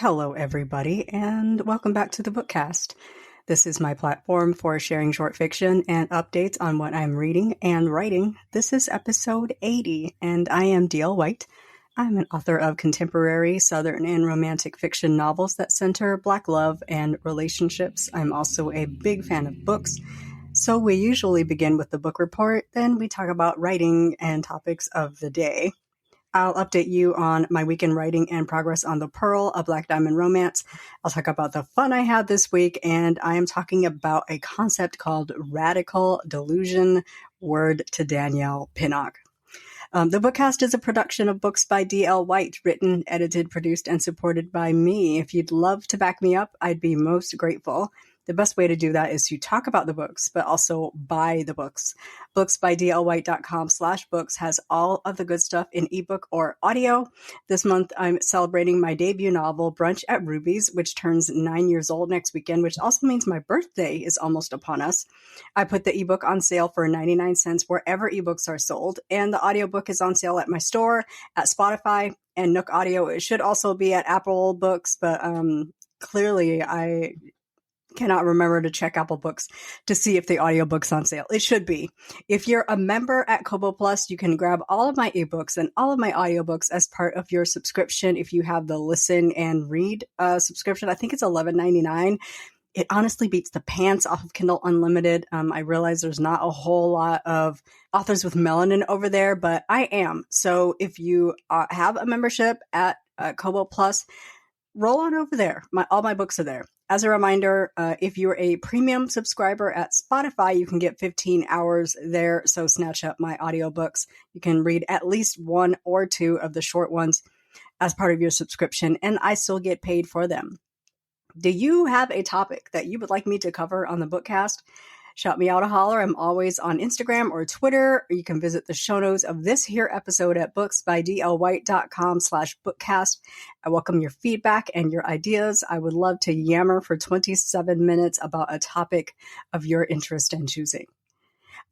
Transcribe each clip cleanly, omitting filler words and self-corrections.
Hello, everybody, and welcome back to the Bookcast. This is my platform for sharing short fiction and updates on what I'm reading and writing. This is episode 80, and I am Danielle White. I'm an author of contemporary, Southern, and romantic fiction novels that center Black love and relationships. I'm also a big fan of books, so we usually begin with the book report, then we talk about writing and topics of the day. I'll update you on my weekend writing and progress on The Pearl, a Black Diamond romance. I'll talk about the fun I had this week, and I am talking about a concept called radical delusion. Word to Danielle, Pinnock. The Bookcast is a production of Books by D.L. White, written, edited, produced, and supported by me. If you'd love to back me up, I'd be most grateful. The best way to do that is to talk about the books, but also buy the books. Booksbydlwhite.com/books has all of the good stuff in ebook or audio. This month, I'm celebrating my debut novel, Brunch at Ruby's, which turns 9 years old next weekend, which also means my birthday is almost upon us. I put the ebook on sale for 99 cents wherever ebooks are sold, and the audiobook is on sale at my store, at Spotify, and Nook Audio. It should also be at Apple Books, but clearly I cannot remember to check Apple Books to see if the audiobook's on sale. It should be. If you're a member at Kobo Plus, you can grab all of my ebooks and all of my audiobooks as part of your subscription. If you have the listen and read subscription, I think it's $11.99. It honestly beats the pants off of Kindle Unlimited. I realize there's not a whole lot of authors with melanin over there, but I am. So if you have a membership at Kobo Plus, roll on over there. All my books are there. As a reminder, if you're a premium subscriber at Spotify, you can get 15 hours there. So snatch up my audiobooks. You can read at least one or two of the short ones as part of your subscription, and I still get paid for them. Do you have a topic that you would like me to cover on the Bookcast? Shout me out a holler. I'm always on Instagram or Twitter, or you can visit the show notes of this here episode at booksbydlwhite.com/bookcast. I welcome your feedback and your ideas. I would love to yammer for 27 minutes about a topic of your interest and choosing.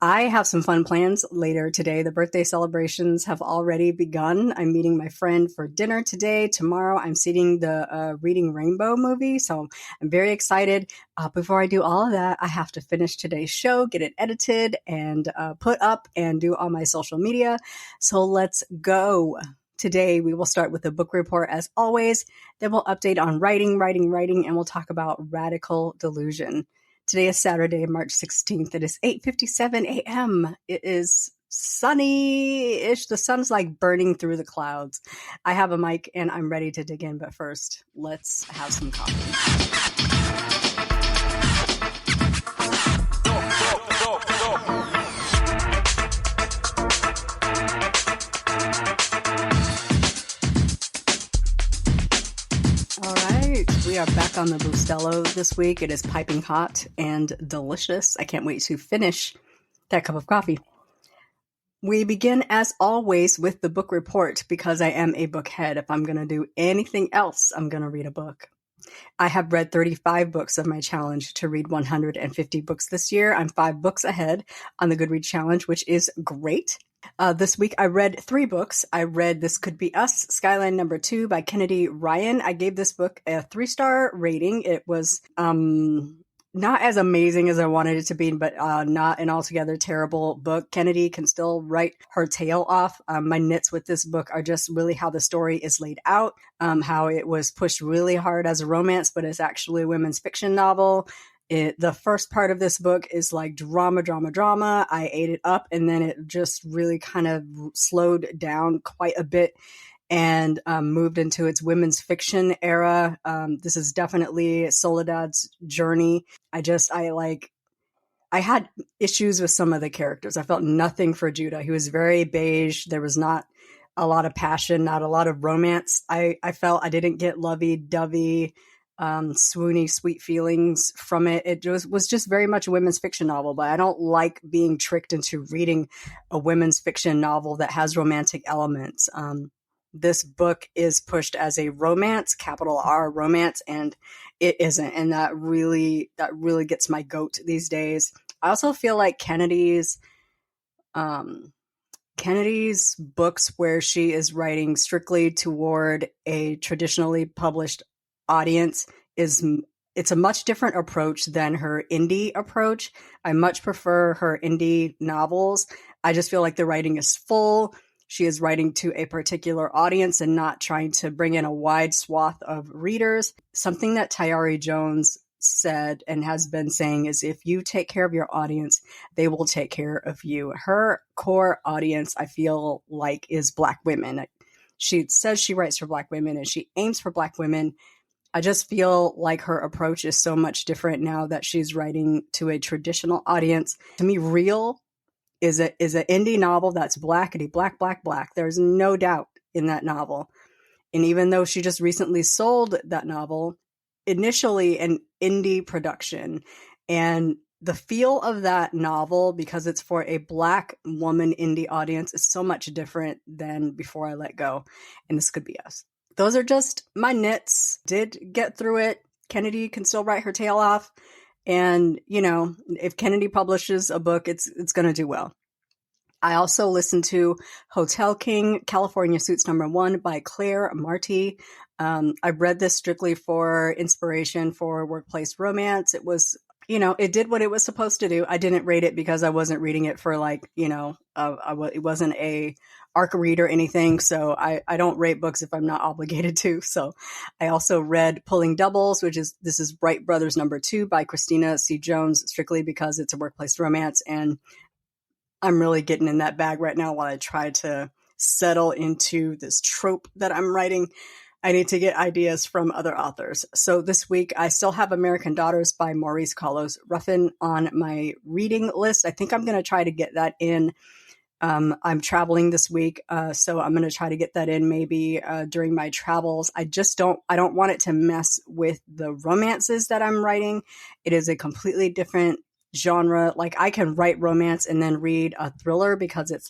I have some fun plans later today. The birthday celebrations have already begun. I'm meeting my friend for dinner today. Tomorrow, I'm seeing the Reading Rainbow movie, so I'm very excited. Before I do all of that, I have to finish today's show, get it edited, and put up, and do all my social media. So let's go. Today, we will start with the book report as always. Then we'll update on writing, and we'll talk about radical delusion. Today is Saturday, March 16th. It is 8:57 a.m. It is sunny-ish. The sun's like burning through the clouds. I have a mic and I'm ready to dig in, but first, let's have some coffee. We are back on the Bustelo this week. It is piping hot and delicious. I can't wait to finish that cup of coffee. We begin, as always, with the book report because I am a bookhead. If I'm going to do anything else, I'm going to read a book. I have read 35 books of my challenge to read 150 books this year. I'm 5 books ahead on the Goodreads challenge, which is great. This week, I read 3 books. I read This Could Be Us, Skyline No. 2 by Kennedy Ryan. I gave this book a 3-star rating. It was not as amazing as I wanted it to be, but not an altogether terrible book. Kennedy can still write her tail off. My nits with this book are just really how the story is laid out, how it was pushed really hard as a romance, but it's actually a women's fiction novel. The first part of this book is like drama. I ate it up, and then it just really kind of slowed down quite a bit and moved into its women's fiction era. This is definitely Soledad's journey. I had issues with some of the characters. I felt nothing for Judah. He was very beige. There was not a lot of passion, not a lot of romance. I felt I didn't get lovey-dovey, swoony, sweet feelings from it. It was just very much a women's fiction novel, but I don't like being tricked into reading a women's fiction novel that has romantic elements. This book is pushed as a romance, capital R romance, and it isn't. And that really gets my goat these days. I also feel like Kennedy's books where she is writing strictly toward a traditionally published audience it's a much different approach than her indie approach. I much prefer her indie novels. I just feel like the writing is full. She is writing to a particular audience and not trying to bring in a wide swath of readers. Something that Tayari Jones said and has been saying is if you take care of your audience, they will take care of you. Her core audience, I feel like, is Black women. She says she writes for Black women and she aims for Black women. I just feel like her approach is so much different now that she's writing to a traditional audience. To me, Real is an indie novel that's blackety black, black, black. There's no doubt in that novel. And even though she just recently sold that novel, initially an indie production, and the feel of that novel, because it's for a Black woman indie audience, is so much different than Before I Let Go. And this could be us. Those are just my nits. Did get through it. Kennedy can still write her tail off. And, you know, if Kennedy publishes a book, it's going to do well. I also listened to Hotel King, California Suits #1 by Claire Marty. I read this strictly for inspiration for workplace romance. It was, you know, it did what it was supposed to do. I didn't rate it because I wasn't reading it for like, you know, it wasn't a ARC read or anything. So I don't rate books if I'm not obligated to. So I also read Pulling Doubles, this is Wright Brothers #2 by Christina C. Jones, strictly because it's a workplace romance. And I'm really getting in that bag right now while I try to settle into this trope that I'm writing. I need to get ideas from other authors. So this week, I still have American Daughters by Maurice Carlos Ruffin on my reading list. I think I'm going to try to get that in. I'm traveling this week, so I'm going to try to get that in maybe during my travels. I don't want it to mess with the romances that I'm writing. It is a completely different genre. Like I can write romance and then read a thriller because it's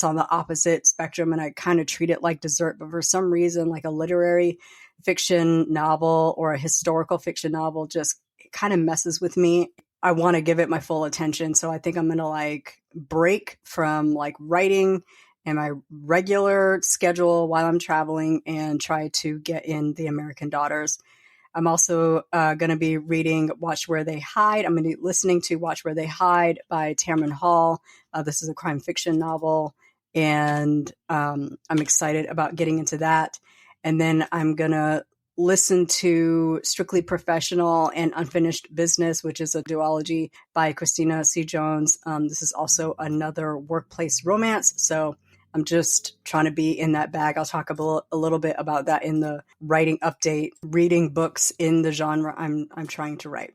on the opposite spectrum and I kind of treat it like dessert. But for some reason, like a literary fiction novel or a historical fiction novel just kind of messes with me. I want to give it my full attention. So I think I'm going to like break from like writing and my regular schedule while I'm traveling and try to get in the American Daughters. I'm also going to be reading Watch Where They Hide. I'm going to be listening to Watch Where They Hide by Tamron Hall. This is a crime fiction novel, and I'm excited about getting into that. And then I'm going to listen to Strictly Professional and Unfinished Business, which is a duology by Christina C. Jones. This is also another workplace romance. So I'm just trying to be in that bag. I'll talk a little bit about that in the writing update, reading books in the genre I'm trying to write.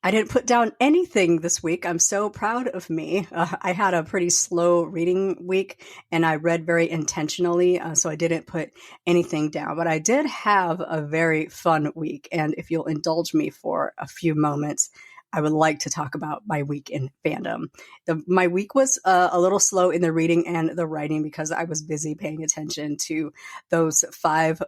I didn't put down anything this week. I'm so proud of me. I had a pretty slow reading week and I read very intentionally, so I didn't put anything down. But I did have a very fun week. And if you'll indulge me for a few moments, I would like to talk about my week in fandom. My week was a little slow in the reading and the writing because I was busy paying attention to those 5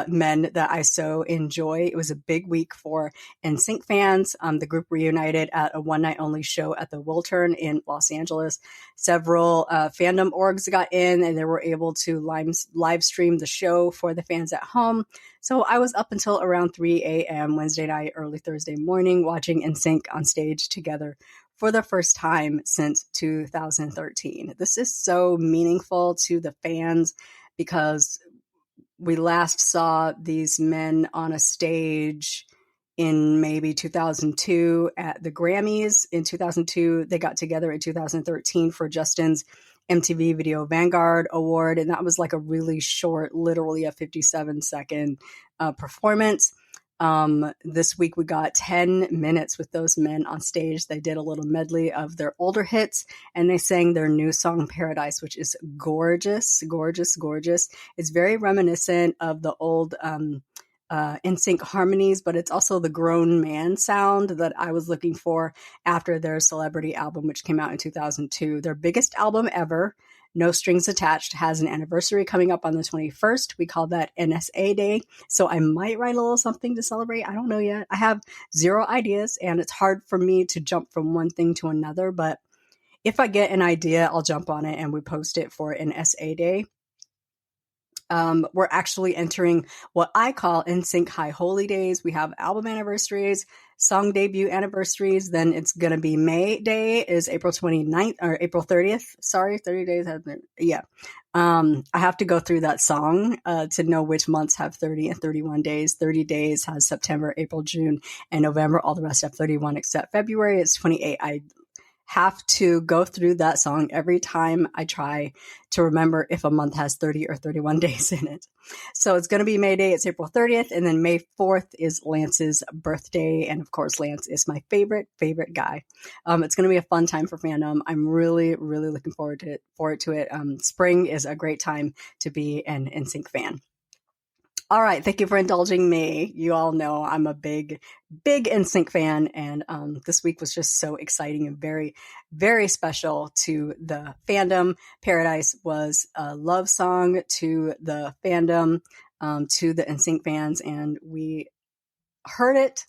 men that I so enjoy. It was a big week for NSYNC fans. The group reunited at a one-night-only show at the Wiltern in Los Angeles. Several fandom orgs got in and they were able to live stream the show for the fans at home. So I was up until around 3 a.m. Wednesday night, early Thursday morning, watching NSYNC on stage together for the first time since 2013. This is so meaningful to the fans because we last saw these men on a stage in maybe 2002 at the Grammys. In 2002, they got together in 2013 for Justin's MTV Video Vanguard Award. And that was like a really short, literally a 57-second performance. This week we got 10 minutes with those men on stage. They did a little medley of their older hits and they sang their new song Paradise, which is gorgeous, gorgeous, gorgeous. It's very reminiscent of the old NSYNC harmonies, but it's also the grown man sound that I was looking for after their Celebrity album, which came out in 2002. Their biggest album ever, No Strings Attached, has an anniversary coming up on the 21st. We call that NSA Day. So I might write a little something to celebrate. I don't know yet. I have 0 ideas and it's hard for me to jump from one thing to another. But if I get an idea, I'll jump on it and we post it for NSA Day. We're actually entering what I call NSYNC High Holy Days. We have album anniversaries, song debut anniversaries. Then it's going to be May Day is April 29th or April 30th. Sorry, 30 days. Yeah. I have to go through that song to know which months have 30 and 31 days. 30 days has September, April, June, and November. All the rest have 31 except February. It's 28. I have to go through that song every time I try to remember if a month has 30 or 31 days in it. So it's going to be May Day. It's April 30th. And then May 4th is Lance's birthday. And of course, Lance is my favorite guy. It's going to be a fun time for fandom. I'm really, really looking forward to it. Spring is a great time to be an NSYNC fan. All right. Thank you for indulging me. You all know I'm a big NSYNC fan. And this week was just so exciting and very, very special to the fandom. Paradise was a love song to the fandom, to the NSYNC fans. And we heard it,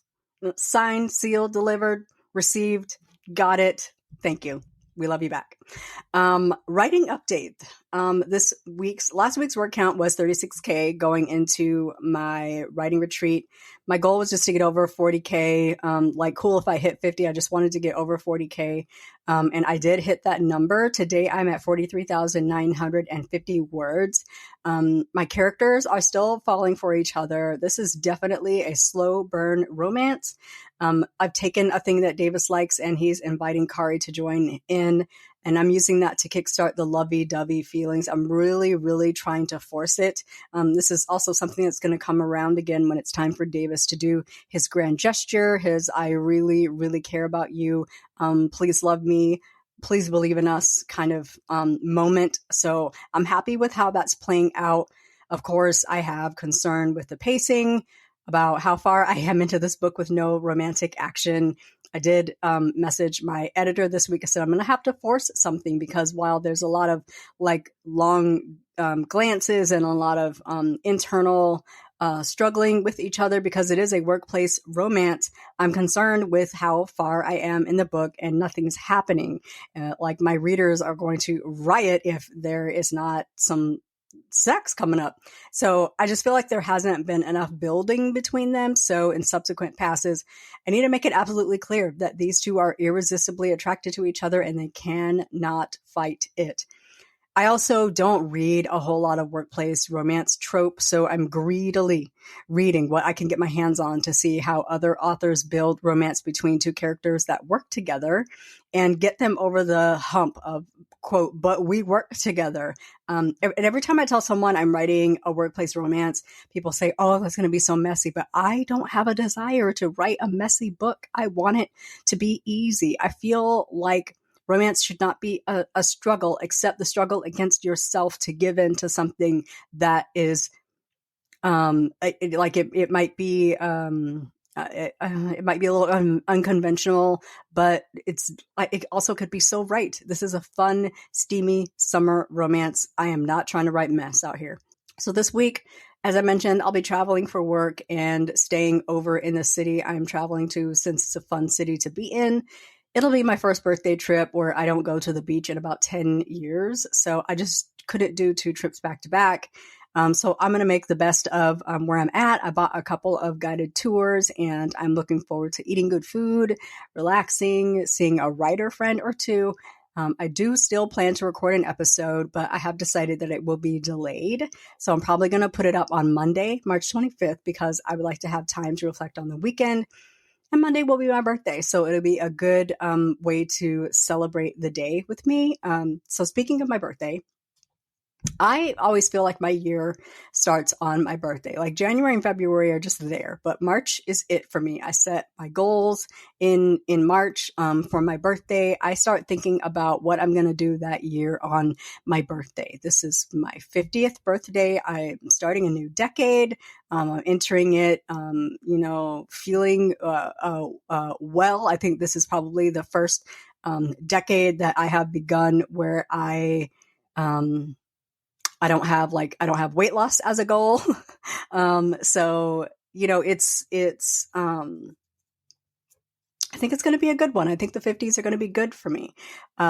signed, sealed, delivered, received, got it. Thank you. We love you back. Writing update. Last week's word count was 36K going into my writing retreat. My goal was just to get over 40K. Cool if I hit 50. I just wanted to get over 40K. And I did hit that number. Today I'm at 43,950 words. My characters are still falling for each other. This is definitely a slow burn romance. I've taken a thing that Davis likes and he's inviting Kari to join in. And I'm using that to kickstart the lovey-dovey feelings. I'm really, really trying to force it. This is also something that's going to come around again when it's time for Davis to do his grand gesture, his I really, really care about you, please love me, please believe in us kind of moment. So I'm happy with how that's playing out. Of course, I have concern with the pacing, about how far I am into this book with no romantic action. I did message my editor this week. I said, I'm going to have to force something because while there's a lot of long glances and a lot of internal struggling with each other because it is a workplace romance, I'm concerned with how far I am in the book and nothing's happening. My readers are going to riot if there is not some sex coming up. So I just feel like there hasn't been enough building between them. So in subsequent passes, I need to make it absolutely clear that these two are irresistibly attracted to each other and they cannot fight it. I also don't read a whole lot of workplace romance trope, so I'm greedily reading what I can get my hands on to see how other authors build romance between two characters that work together and get them over the hump of, quote, but we work together. And every time I tell someone I'm writing a workplace romance, people say, oh, that's going to be so messy. But I don't have a desire to write a messy book. I want it to be easy. I feel like romance should not be a struggle, except the struggle against yourself to give in to something that is, it might be, it might be a little unconventional, but it also could be so right. This is a fun, steamy summer romance. I am not trying to write mess out here. So this week, as I mentioned, I'll be traveling for work and staying over in the city I'm traveling to since it's a fun city to be in. It'll be my first birthday trip where I don't go to the beach in about 10 years. So I just couldn't do 2 trips back to back. So I'm going to make the best of where I'm at. I bought a couple of guided tours and I'm looking forward to eating good food, relaxing, seeing a writer friend or two. I do still plan to record an episode, but I have decided that it will be delayed. So I'm probably going to put it up on Monday, March 25th, because I would like to have time to reflect on the weekend. And Monday will be my birthday, so it'll be a good way to celebrate the day with me. So speaking of my birthday, I always feel like my year starts on my birthday. Like January and February are just there, but March is it for me. I set my goals in March for my birthday. I start thinking about what I'm going to do that year on my birthday. This is my 50th birthday. I'm starting a new decade. I'm entering it, feeling well. I think this is probably the first decade that I have begun where I don't have weight loss as a goal. So, it's I think it's going to be a good one. I think the 50s are going to be good for me.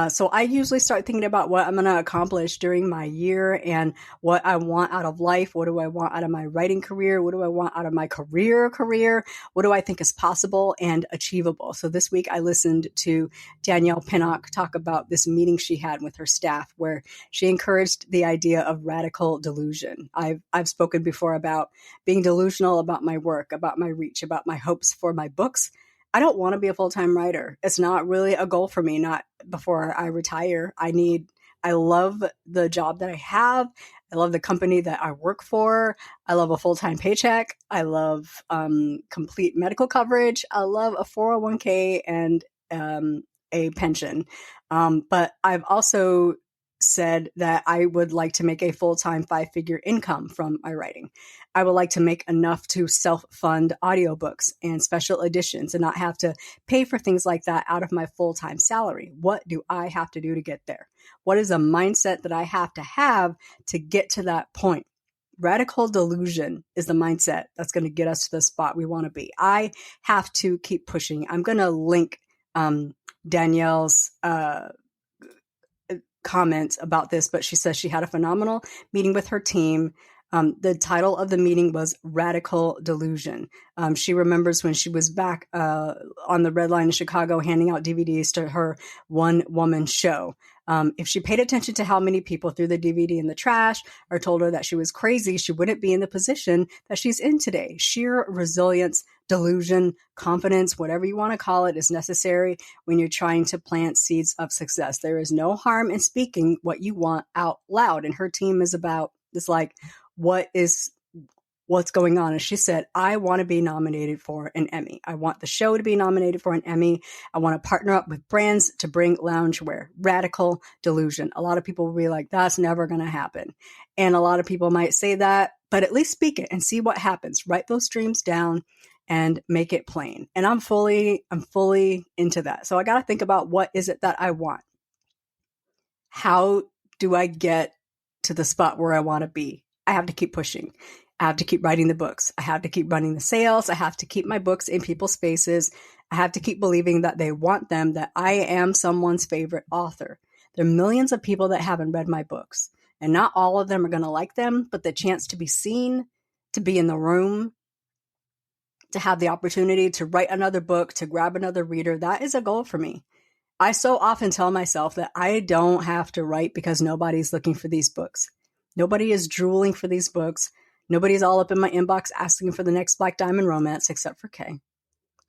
So I usually start thinking about what I'm going to accomplish during my year and what I want out of life. What do I want out of my writing career? What do I want out of my career? What do I think is possible and achievable? So this week I listened to Danielle Pinnock talk about this meeting she had with her staff where she encouraged the idea of radical delusion. I've spoken before about being delusional about my work, about my reach, about my hopes for my books. I don't want to be a full-time writer. It's not really a goal for me, not before I retire. I love the job that I have. I love the company that I work for. I love a full-time paycheck. I love complete medical coverage. I love a 401k and a pension. But I've also said that I would like to make a full-time 5-figure income from my writing. I would like to make enough to self-fund audiobooks and special editions and not have to pay for things like that out of my full-time salary. What do I have to do to get there? What is a mindset that I have to get to that point? Radical delusion is the mindset that's going to get us to the spot we want to be. I have to keep pushing. I'm going to link Danielle's comments about this, but she says she had a phenomenal meeting with her team. The title of the meeting was Radical Delusion. She remembers when she was back on the Red Line in Chicago handing out DVDs to her one-woman show. If she paid attention to how many people threw the DVD in the trash or told her that she was crazy, she wouldn't be in the position that she's in today. Sheer resilience, delusion, confidence, whatever you want to call it, is necessary when you're trying to plant seeds of success. There is no harm in speaking what you want out loud. And her team is about, it's like, what's going on? And she said, I want to be nominated for an Emmy. I want the show to be nominated for an Emmy. I want to partner up with brands to bring loungewear. Radical delusion. A lot of people will be like, that's never going to happen. And a lot of people might say that, but at least speak it and see what happens. Write those dreams down and make it plain. And I'm fully into that. So I got to think about, what is it that I want? How do I get to the spot where I want to be? I have to keep pushing. I have to keep writing the books. I have to keep running the sales. I have to keep my books in people's faces. I have to keep believing that they want them, that I am someone's favorite author. There are millions of people that haven't read my books, and not all of them are going to like them, but the chance to be seen, to be in the room, to have the opportunity to write another book, to grab another reader, that is a goal for me. I so often tell myself that I don't have to write because nobody's looking for these books. Nobody is drooling for these books. Nobody's all up in my inbox asking for the next Black Diamond romance except for Kay.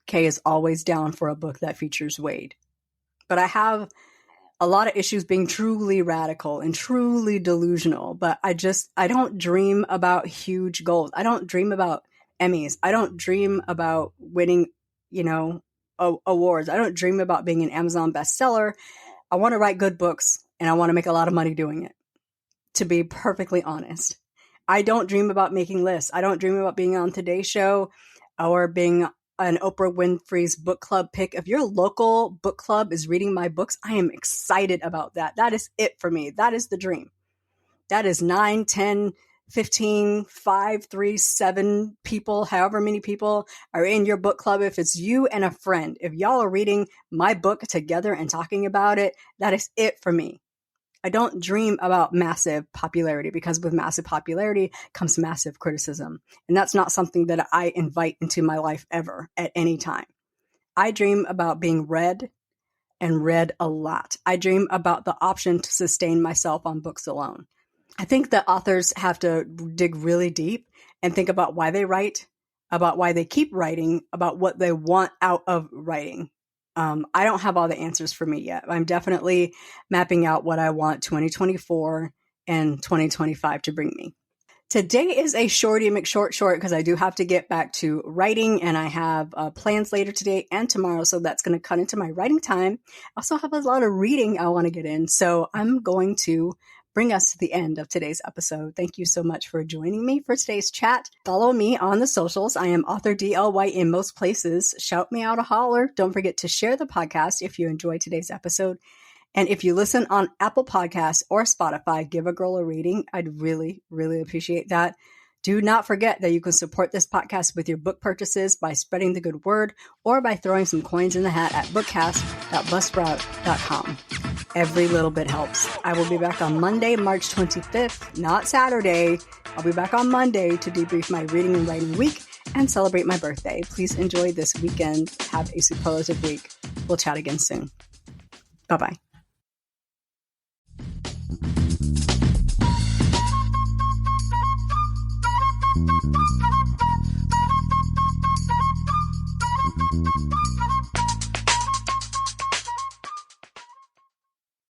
Kay is always down for a book that features Wade. But I have a lot of issues being truly radical and truly delusional, but I don't dream about huge goals. I don't dream about Emmys. I don't dream about winning, awards. I don't dream about being an Amazon bestseller. I want to write good books and I want to make a lot of money doing it. To be perfectly honest, I don't dream about making lists. I don't dream about being on Today's Show or being an Oprah Winfrey's book club pick. If your local book club is reading my books, I am excited about that. That is it for me. That is the dream. That is 9, 10, 15, 5, 3, 7 people, however many people are in your book club. If it's you and a friend, if y'all are reading my book together and talking about it, that is it for me. I don't dream about massive popularity, because with massive popularity comes massive criticism. And that's not something that I invite into my life ever at any time. I dream about being read and read a lot. I dream about the option to sustain myself on books alone. I think that authors have to dig really deep and think about why they write, about why they keep writing, about what they want out of writing. I don't have all the answers for me yet. I'm definitely mapping out what I want 2024 and 2025 to bring me. Today is a shorty McShort because I do have to get back to writing, and I have plans later today and tomorrow. So that's going to cut into my writing time. I also have a lot of reading I want to get in. So I'm going to bring us to the end of today's episode. Thank you so much for joining me for today's chat. Follow me on the socials. I am author DLY in most places. Shout me out a holler. Don't forget to share the podcast if you enjoyed today's episode. And if you listen on Apple Podcasts or Spotify, give a girl a rating. I'd really, really appreciate that. Do not forget that you can support this podcast with your book purchases by spreading the good word or by throwing some coins in the hat at bookcast.buzzsprout.com. Every little bit helps. I will be back on Monday, March 25th, not Saturday. I'll be back on Monday to debrief my reading and writing week and celebrate my birthday. Please enjoy this weekend. Have a superlative week. We'll chat again soon. Bye-bye.